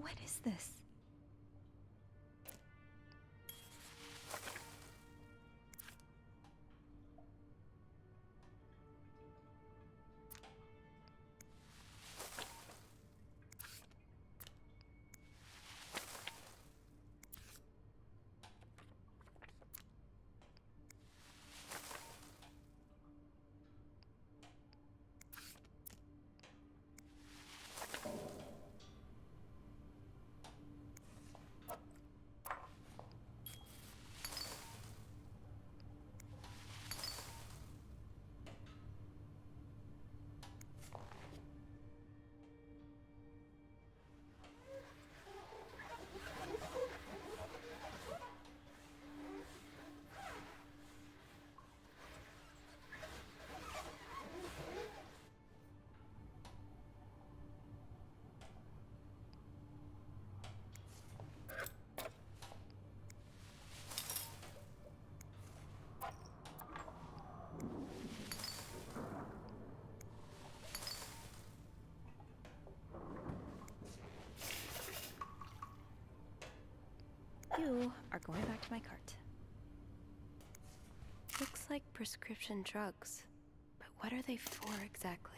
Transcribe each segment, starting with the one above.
What is this? You are going back to my cart. Looks like prescription drugs, but what are they for exactly?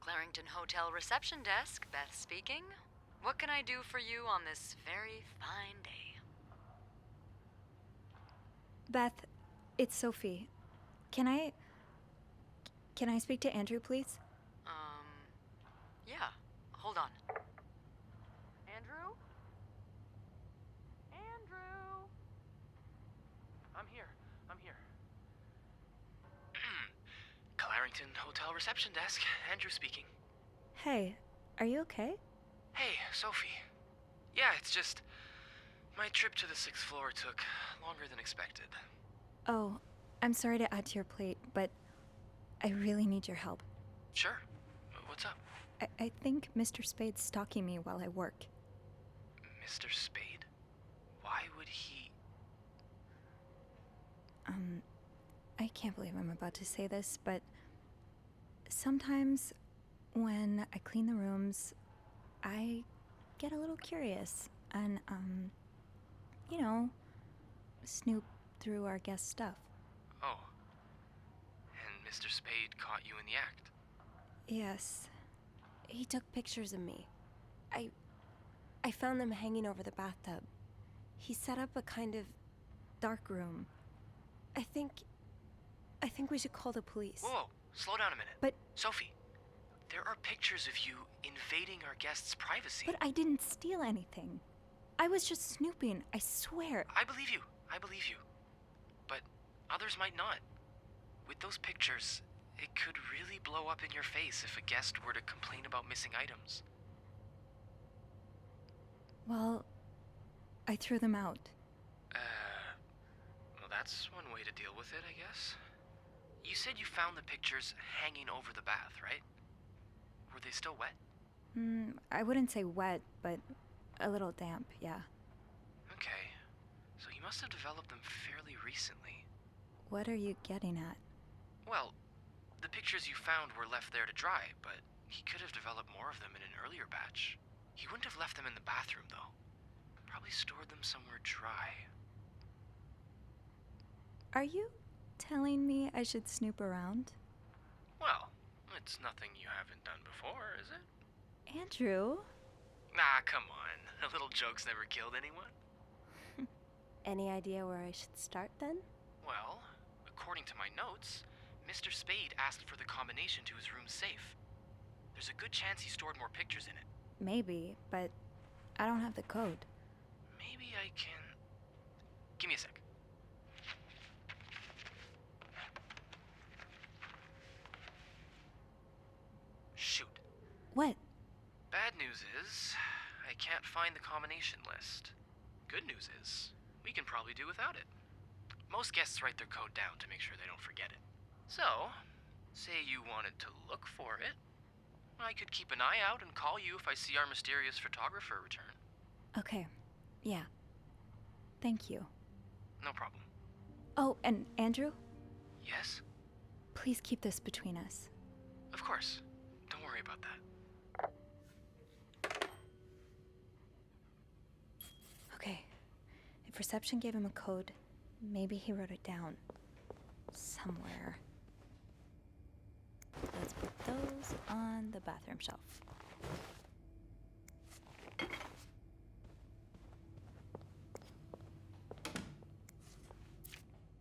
Clarington Hotel reception desk, Beth speaking. What can I do for you on this very fine day? Beth, it's Sophie. Can I speak to Andrew, please? Yeah. Hold on. Andrew? Andrew? I'm here. Clarington Hotel reception desk. Andrew speaking. Hey, are you okay? Hey, Sophie. Yeah, it's just... my trip to the 6th floor took longer than expected. Oh, I'm sorry to add to your plate, but I really need your help. Sure. What's up? I think Mr. Spade's stalking me while I work. Mr. Spade? Why would he... I can't believe I'm about to say this, but sometimes when I clean the rooms, I get a little curious and, snoop through our guest stuff. Oh. And Mr. Spade caught you in the act? Yes. He took pictures of me. I found them hanging over the bathtub. He set up a kind of dark room. I think we should call the police. Whoa, slow down a minute. But... Sophie, there are pictures of you invading our guests' privacy. But I didn't steal anything. I was just snooping, I swear. I believe you. But others might not. With those pictures, it could really blow up in your face if a guest were to complain about missing items. Well, I threw them out. Well, that's one way to deal with it, I guess. You said you found the pictures hanging over the bath, right? Were they still wet? I wouldn't say wet, but a little damp, yeah. Okay. So you must have developed them fairly recently. What are you getting at? Well, the pictures you found were left there to dry, but he could have developed more of them in an earlier batch. He wouldn't have left them in the bathroom, though. Probably stored them somewhere dry. Are you telling me I should snoop around? Well, it's nothing you haven't done before, is it? Andrew? Nah, come on. A little joke's never killed anyone. Any idea where I should start then? Well, a according to my notes, Mr. Spade asked for the combination to his room's safe. There's a good chance he stored more pictures in it. Maybe, but I don't have the code. Maybe I can... Give me a sec. Shoot. What? Bad news is, I can't find the combination list. Good news is, we can probably do without it. Most guests write their code down to make sure they don't forget it. So, say you wanted to look for it, I could keep an eye out and call you if I see our mysterious photographer return. Okay. Yeah. Thank you. No problem. Oh, and Andrew? Yes? Please keep this between us. Of course. Don't worry about that. Okay. If reception gave him a code, maybe he wrote it down. Somewhere. Let's put those on the bathroom shelf.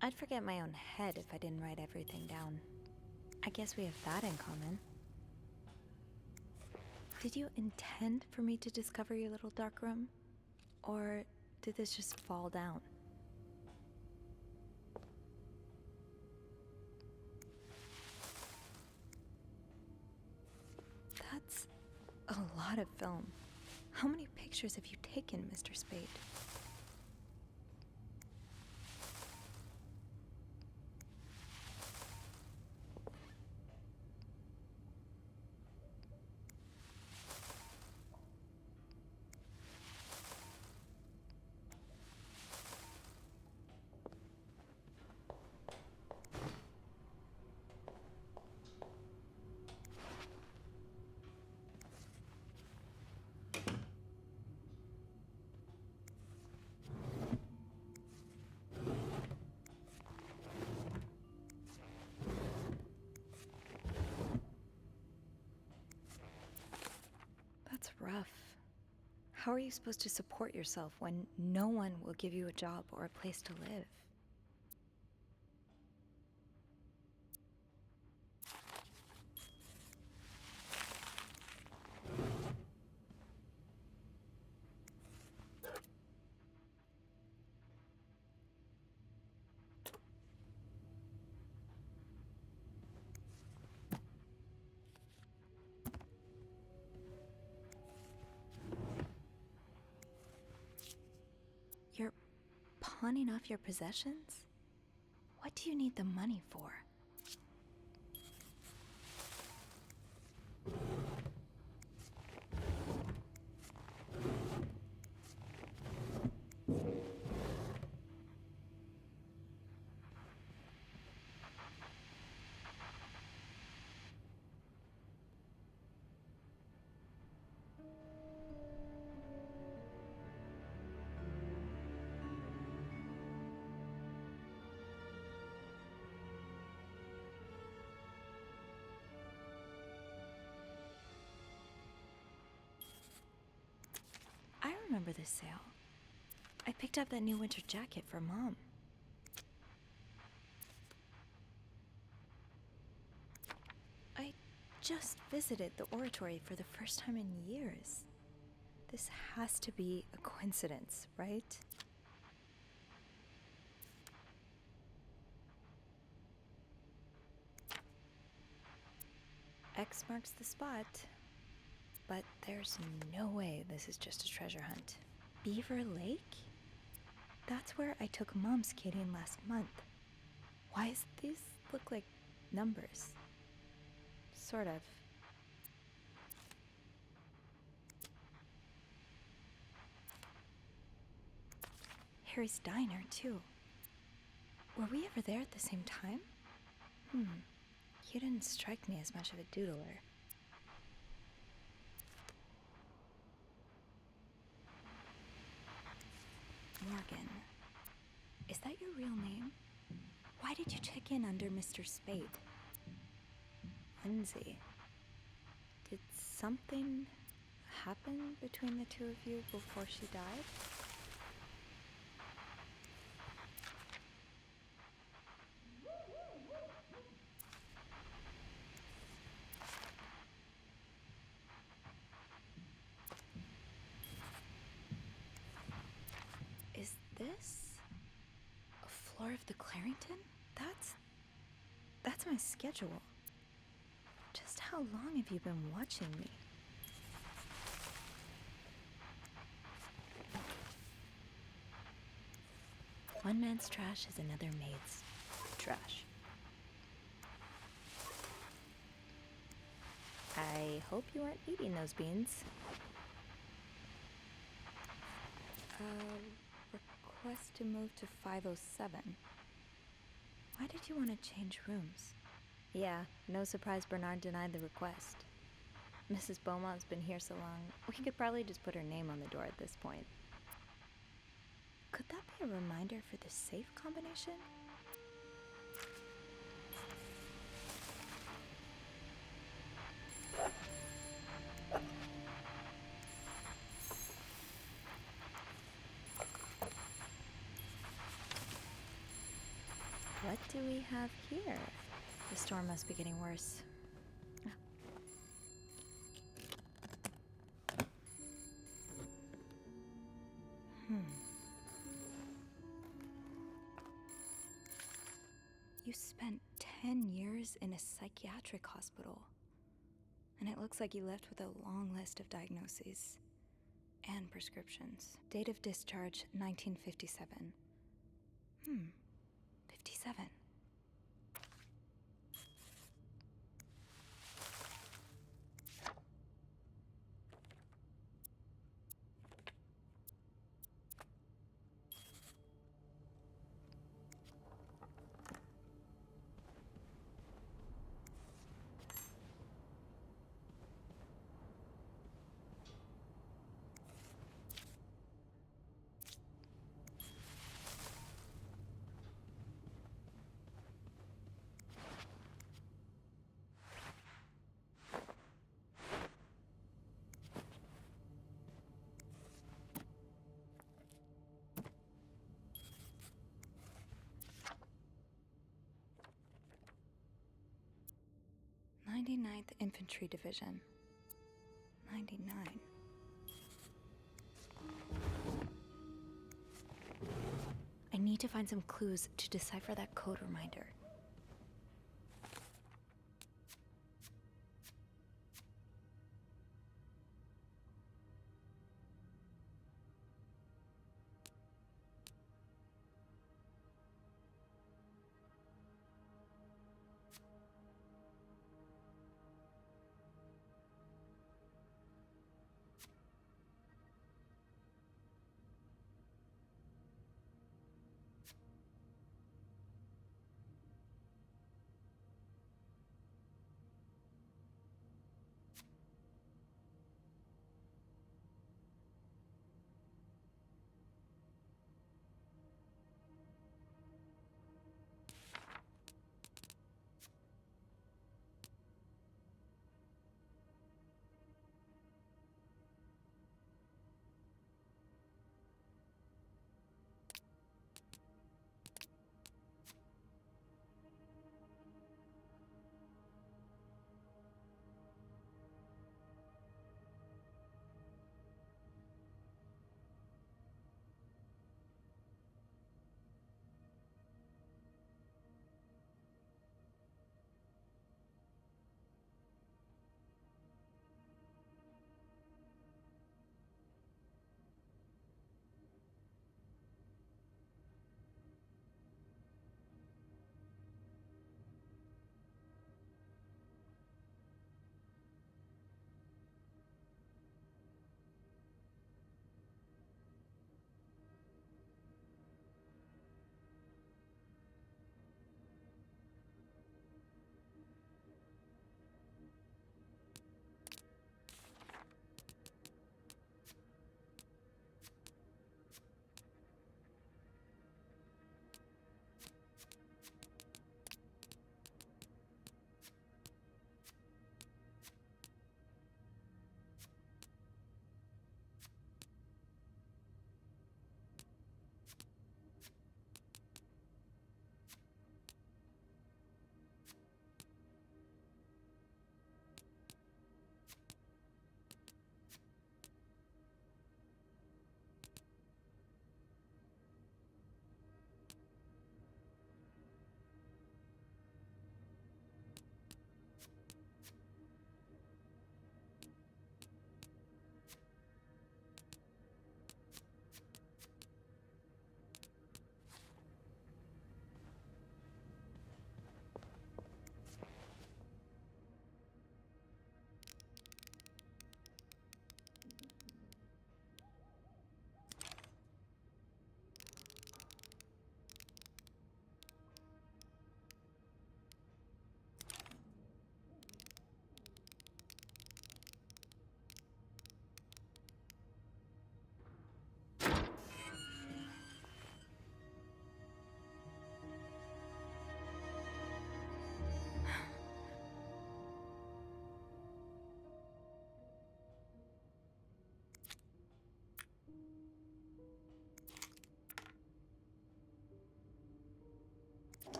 I'd forget my own head if I didn't write everything down. I guess we have that in common. Did you intend for me to discover your little dark room? Or did this just fall down? That's a lot of film. How many pictures have you taken, Mr. Spade? That's rough. How are you supposed to support yourself when no one will give you a job or a place to live? You're pawning off your possessions? What do you need the money for? I remember this sale. I picked up that new winter jacket for Mom. I just visited the oratory for the first time in years. This has to be a coincidence, right? X marks the spot. But there's no way this is just a treasure hunt. Beaver Lake? That's where I took Mom skating last month. Why does these look like numbers? Sort of. Harry's Diner, too. Were we ever there at the same time? You didn't strike me as much of a doodler. Morgan. Is that your real name? Why did you check in under Mr. Spade? Lindsay. Did something happen between the two of you before she died? floor of the Clarington? That's my schedule. Just how long have you been watching me? One man's trash is another maid's trash. I hope you aren't eating those beans. Request to move to 507. Why did you want to change rooms? Yeah, no surprise Bernard denied the request. Mrs. Beaumont's been here so long, we could probably just put her name on the door at this point. Could that be a reminder for the safe combination? What do we have here? The storm must be getting worse. You spent 10 years in a psychiatric hospital. And it looks like you left with a long list of diagnoses and prescriptions. Date of discharge, 1957. 57. "99th Infantry Division. 99. I need to find some clues to decipher that code reminder.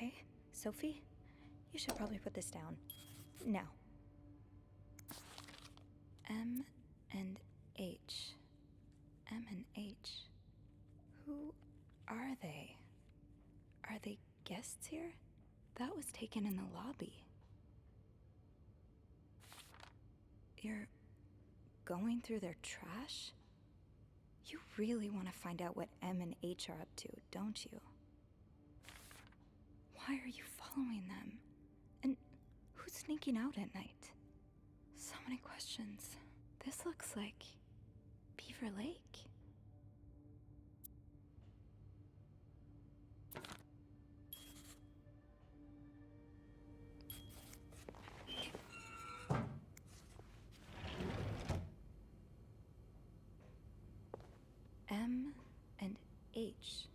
Okay, Sophie, you should probably put this down. Now. M and H. M and H. Who are they? Are they guests here? That was taken in the lobby. You're going through their trash? You really want to find out what M and H are up to, don't you? Why are you following them? And who's sneaking out at night? So many questions. This looks like Beaver Lake. M and H.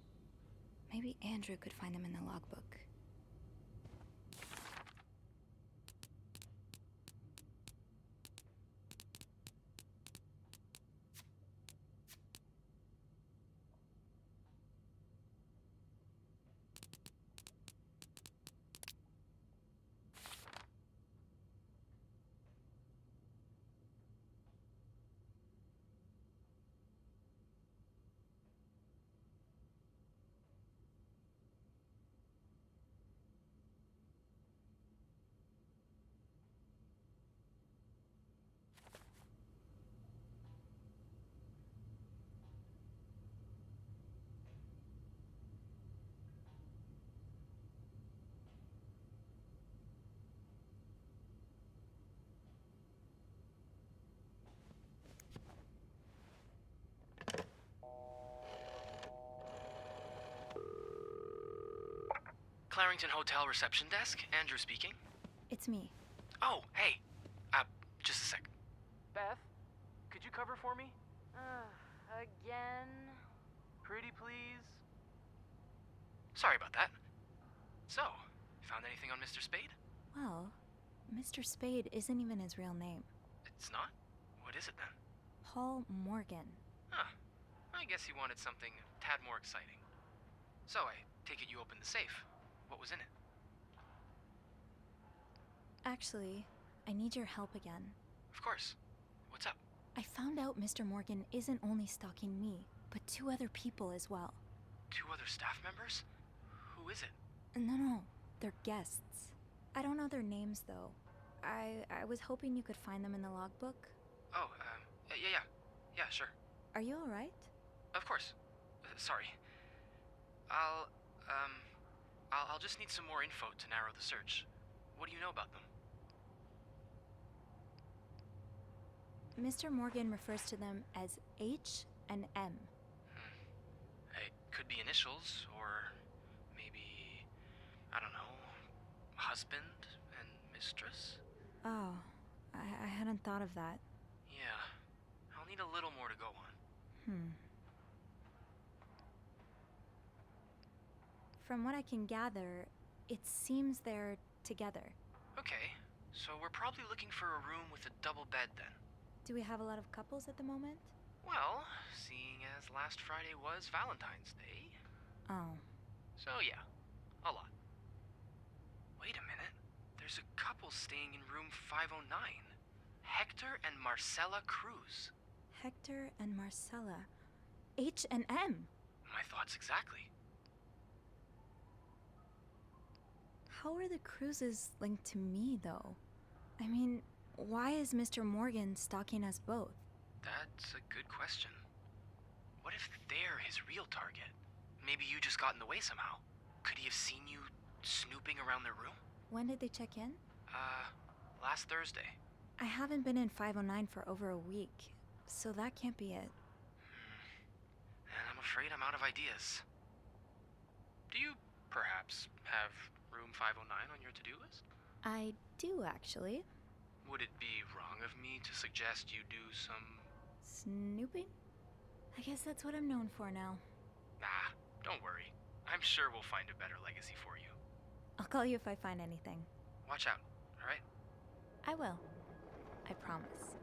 Maybe Andrew could find them in the logbook. Clarington Hotel reception desk, Andrew speaking. It's me. Oh, hey. Just a sec. Beth, could you cover for me? Again? Pretty please? Sorry about that. So, found anything on Mr. Spade? Well, Mr. Spade isn't even his real name. It's not? What is it then? Paul Morgan. Huh. I guess he wanted something a tad more exciting. So, I take it you opened the safe. What was in it? Actually, I need your help again. Of course. What's up? I found out Mr. Morgan isn't only stalking me, but 2 other people as well. 2 other staff members? Who is it? No, they're guests. I don't know their names though. I was hoping you could find them in the logbook. Oh, yeah, sure. Are you alright? Of course. Sorry. I'll just need some more info to narrow the search. What do you know about them? Mr. Morgan refers to them as H and M. It could be initials, or maybe, I don't know, husband and mistress? Oh, I hadn't thought of that. Yeah, I'll need a little more to go on. From what I can gather, it seems they're together. Okay, so we're probably looking for a room with a double bed then. Do we have a lot of couples at the moment? Well, seeing as last Friday was Valentine's Day. Oh. So yeah, a lot. Wait a minute. There's a couple staying in room 509. Hector and Marcella Cruz. Hector and Marcella. H and M. My thoughts exactly. How are the Cruzes linked to me, though? I mean, why is Mr. Morgan stalking us both? That's a good question. What if they're his real target? Maybe you just got in the way somehow. Could he have seen you snooping around their room? When did they check in? Last Thursday. I haven't been in 509 for over a week, so that can't be it. And I'm afraid I'm out of ideas. Do you, perhaps, have room 509 on your to-do list? I do, actually. Would it be wrong of me to suggest you do some... Snooping? I guess that's what I'm known for now. Nah, don't worry. I'm sure we'll find a better legacy for you. I'll call you if I find anything. Watch out, alright? I will. I promise.